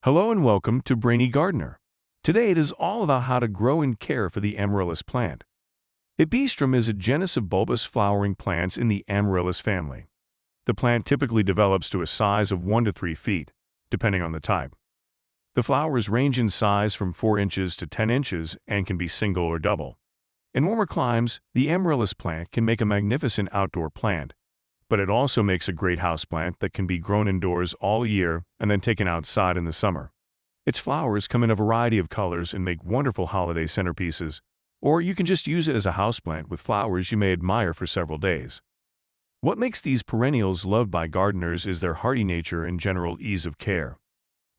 Hello and welcome to Brainy Gardener. Today it is all about how to grow and care for the amaryllis plant. Epistrum is a genus of bulbous flowering plants in the amaryllis family. The plant typically develops to a size of 1 to 3 feet, depending on the type. The flowers range in size from 4 inches to 10 inches and can be single or double. In warmer climes, the amaryllis plant can make a magnificent outdoor plant, but it also makes a great houseplant that can be grown indoors all year and then taken outside in the summer. Its flowers come in a variety of colors and make wonderful holiday centerpieces, or you can just use it as a houseplant with flowers you may admire for several days. What makes these perennials loved by gardeners is their hardy nature and general ease of care.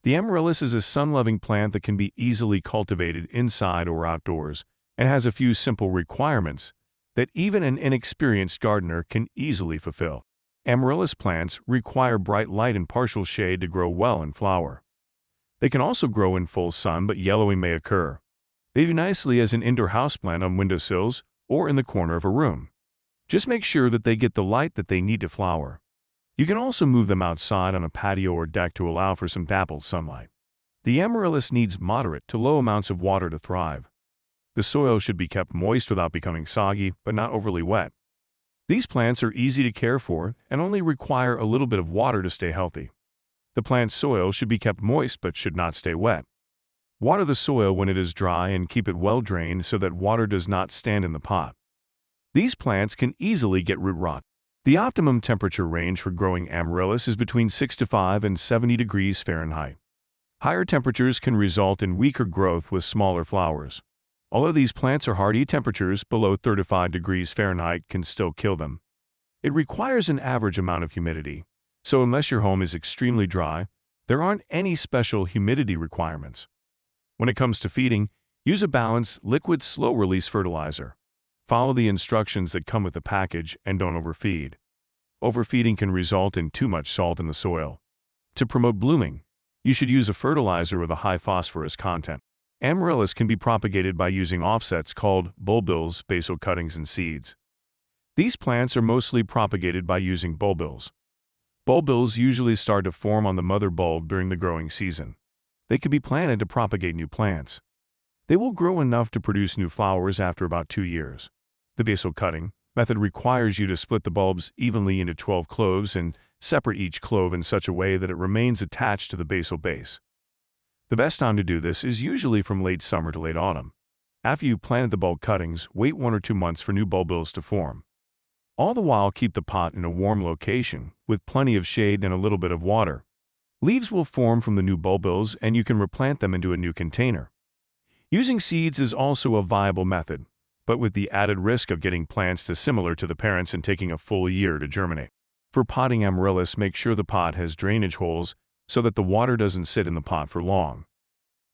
The amaryllis is a sun-loving plant that can be easily cultivated inside or outdoors and has a few simple requirements that even an inexperienced gardener can easily fulfill. Amaryllis plants require bright light and partial shade to grow well and flower. They can also grow in full sun, but yellowing may occur. They do nicely as an indoor houseplant on windowsills or in the corner of a room. Just make sure that they get the light that they need to flower. You can also move them outside on a patio or deck to allow for some dappled sunlight. The amaryllis needs moderate to low amounts of water to thrive. The soil should be kept moist without becoming soggy, but not overly wet. These plants are easy to care for and only require a little bit of water to stay healthy. The plant's soil should be kept moist but should not stay wet. Water the soil when it is dry and keep it well drained so that water does not stand in the pot. These plants can easily get root rot. The optimum temperature range for growing amaryllis is between 65 and 70 degrees Fahrenheit. Higher temperatures can result in weaker growth with smaller flowers. Although these plants are hardy, temperatures below 35 degrees Fahrenheit can still kill them. It requires an average amount of humidity, so unless your home is extremely dry, there aren't any special humidity requirements. When it comes to feeding, use a balanced, liquid, slow-release fertilizer. Follow the instructions that come with the package and don't overfeed. Overfeeding can result in too much salt in the soil. To promote blooming, you should use a fertilizer with a high phosphorus content. Amaryllis can be propagated by using offsets called bulbils, basal cuttings, and seeds. These plants are mostly propagated by using bulbils. Bulbils usually start to form on the mother bulb during the growing season. They can be planted to propagate new plants. They will grow enough to produce new flowers after about 2 years. The basal cutting method requires you to split the bulbs evenly into 12 cloves and separate each clove in such a way that it remains attached to the basal base. The best time to do this is usually from late summer to late autumn. After you've planted the bulb cuttings, wait 1 or 2 months for new bulbils to form. All the while, keep the pot in a warm location with plenty of shade and a little bit of water. Leaves will form from the new bulbils and you can replant them into a new container. Using seeds is also a viable method, but with the added risk of getting plants dissimilar to the parents and taking a full year to germinate. For potting amaryllis, make sure the pot has drainage holes so that the water doesn't sit in the pot for long.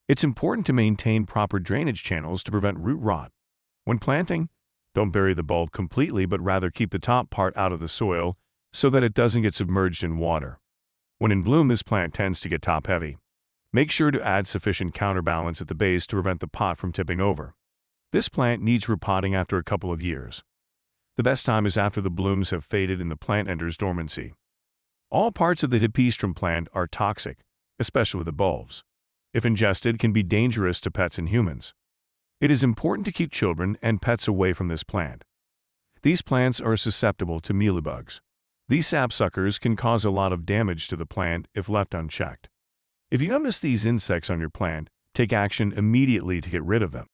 It's important to maintain proper drainage channels to prevent root rot. When planting, don't bury the bulb completely, but rather keep the top part out of the soil so that it doesn't get submerged in water. When in bloom, this plant tends to get top-heavy. Make sure to add sufficient counterbalance at the base to prevent the pot from tipping over. This plant needs repotting after a couple of years. The best time is after the blooms have faded and the plant enters dormancy. All parts of the Epistrum plant are toxic, especially the bulbs. If ingested, can be dangerous to pets and humans. It is important to keep children and pets away from this plant. These plants are susceptible to mealybugs. These sapsuckers can cause a lot of damage to the plant if left unchecked. If you notice these insects on your plant, take action immediately to get rid of them.